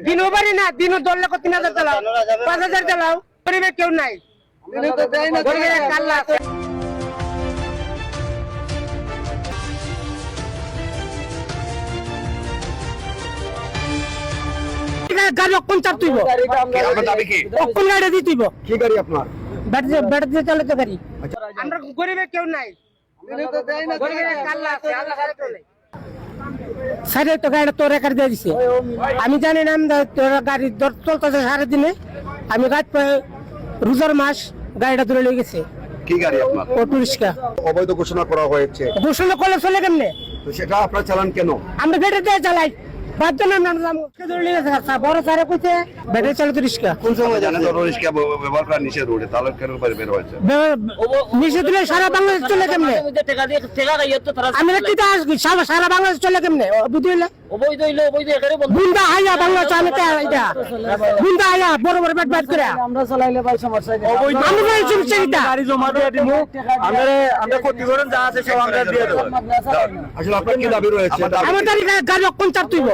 দিনও পারি না, দিনও ধরলে 3000 চালাও, 5000 চালাও, গরিবের কেউ নাই। গরিবের কাল্লা আছে। গাড়ি অক্ষণ চাপ তুইব, অক্ষণ গাড়ি দিয়ে তুইব। কি গাড়ি আপনার? ব্যাটারি দিয়ে চালিত গাড়ি। আমরা গরিবের কেউ নাই, গরিবের কাল্লা আছে, আল্লাহ ছাড়া কেউ নাই। সাড়ে তো গাড়ি তোর একার দিয়ে দিছে, আমি জানি না। তোর গাড়ি চলতেছে সারাদিনে, আমি গাছ রোজার মাস গাড়িটা ধরে লেগে গেছে। কি গাড়ি আপনার? Auto rickshaw. অবৈধ ঘোষণা করা হয়েছে, ঘোষণা করলে চলে কেমনে? তো সেটা আপনার চালান কেন? আমরা ব্যাটারি দিয়ে চালাই, বাদ দেন আমরা ধরে লেগে গেছে। বড় স্যারে কইছে ব্যাটারি চালিত রিক্সা। কোন সময় জানেন অটো রিক্সা ব্যবহার করা নিষেধ রোডে, তাহলে কেন বের হয়েছে? নিষেধ দিলে সারা বাংলাদেশ চলে কেমনে? আমরা কি আসবি সারা বাংলাদেশ চলে কেমনে? বুঝলে বুন্দা হাইয়া বাংলাদেশ আমি এটা বুন্দা হাইয়া বড় বড় ব্যাট ব্যাট করে আমরা চালাইলে ভাই সমস্যা নেই। আমি বলছি চিন্তা গাড়ি জমা দিয়ে দিমু, আমরা ক্ষতিপূরণ যা আছে সব আমরা দিয়ে দেব। আসলে আপনার কি দাবি রয়েছে? আমার গাড়ি অক্ষণ চাপ তুইব,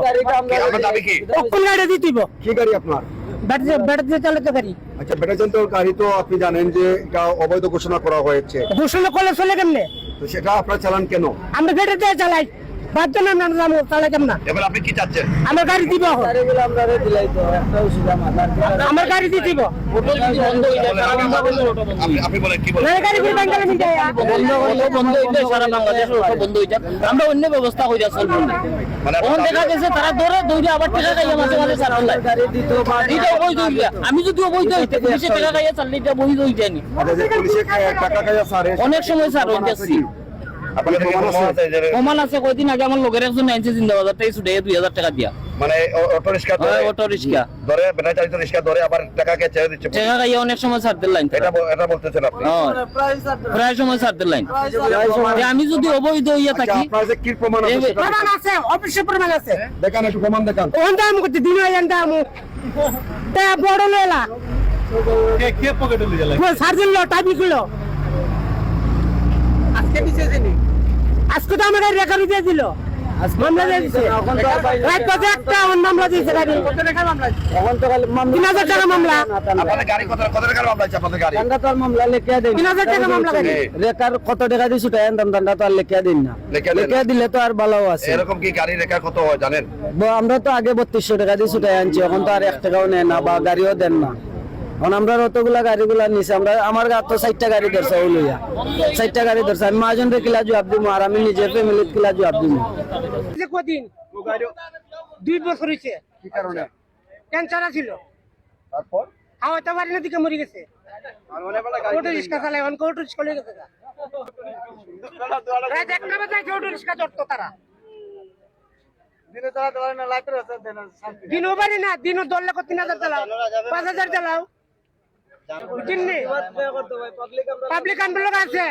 আপনার দাবি কি? অক্ষণ গাড়ি দিয়ে তুইব। কি গাড়ি আপনার? ব্যাটারি দিয়ে চালিত গাড়ি। আচ্ছা, ব্যাটারি চালিত গাড়ি তো আপনি জানেন যে এটা অবৈধ ঘোষণা করা হয়েছে, ঘোষণা করলে চলে কেমনে? তো সেটা আপনার চালান কেন? আমরা ব্যাটারি দিয়ে চালাই, বাদ দেন আমরা চালাই কেমন? এবার আপনি কি চাচ্ছেন? আমার গাড়ি দিব, গাড়িগুলো আমরা দিলাই তো একটা ওষুধ আমার গাড়ি দিয়ে দিব। আপনি বলেন কি বলেন? গাড়ি করে বাঙ্গালে নিয়ে যায়, বন্ধ হইলে সারা বাংলাদেশ বন্ধ হয়ে যায়। আমরা অন্য ব্যবস্থা হইয়া চলবো না। মানে তখন দেখা গেছে তারা দৌড়ে আবার টাকা খাইয়া মাঝে মাঝে চালান লাগে। এটা অবৈধ হইলে, আমি যদি অবৈধ হইতে পুলিশে টাকা খাইয়া চাললে এটা বৈধ হইতে নি। আচ্ছা, যে পুলিশে টাকা খাইয়া সারে অনেক সময় স্যার হইতেছি আপনার প্রমাণ আছে? প্রমাণ আছে। কয়দিন আগে আমার লোকের একজন আনছে জিন্দাবাজার থেকে ছুটে 2000 টাকা দিয়া। মানে অটো রিক্সা অটো রিক্সা ধরে ব্যাটারি চালিত রিক্সা ধরে আবার টাকা কে ছেড়ে দিচ্ছে, টাকা খাইয়া অনেক সময় ছাড়দের লাইন। এটা বলতেছেন আপনি? প্রায় সময় ছাড়দের লাইন। আমি যদি অবৈধ হইয়া আচ্ছা, থাকি, আপনার যে কি প্রমাণ আছে সেটা প্রমাণ আছে, অফিসে প্রমাণ আছে। দেখান, একটু প্রমাণ দেখান। ওখান থেকে আমি করতে দিন আমি বড় লেলা সার্জন লো টাইপি গুলো আজকে তো আমার রেকর্ড দিয়ে দিল, মামলা দিয়ে দিছে। রাত বাজে একটা মামলা দিয়েছে গাড়ি। এখন তো 3000 টাকা মামলা। আপনাদের গাড়ি কত টাকার মামলা আছে? আপনাদের গাড়ি তার মামলা লেখিয়া দেন। 3000 টাকা মামলা গাড়ি। রেকার কত টাকা দিছু তাই দান্দা তো আর লেখিয়া দিন না। লেখিয়া দিলে তো আর ভালো আছে। এরকম কি গাড়ি রেখা কত হয় জানেন? আমরা তো আগে 3200 টাকা দিছু তাই আনছি, এখন তো আর 1 টাকাও নেয় না বা গাড়িও দেন না। এখন আমরা অতগুলা গাড়িগুলা নিছি, আমরা আমার গা তো 4টা গাড়ি ধরছে ওলইয়া, 4টা গাড়ি ধরছে। আমি মাঝনরে কিলা জবাব দিমু আর আমি নিজে ফ্যামিলিত কিলা জবাব দিমু। যে কদিন 2 বছর হইছে। কি কারণে? ক্যান্সার ছিল, তারপর হাওয়াতে বাড়ি না দিকে মরে গেছে। অটো রিক্সা চালায়, অনেক অটো রিক্সা লয়ে গেছে। রাত 1টা বাজে অটো রিক্সা চড়তো তারা। দিনও পারি না, দিনও ধরলে 3000 চালাও, 5000 চালাও। পাবলিক আন্দোলন আছে।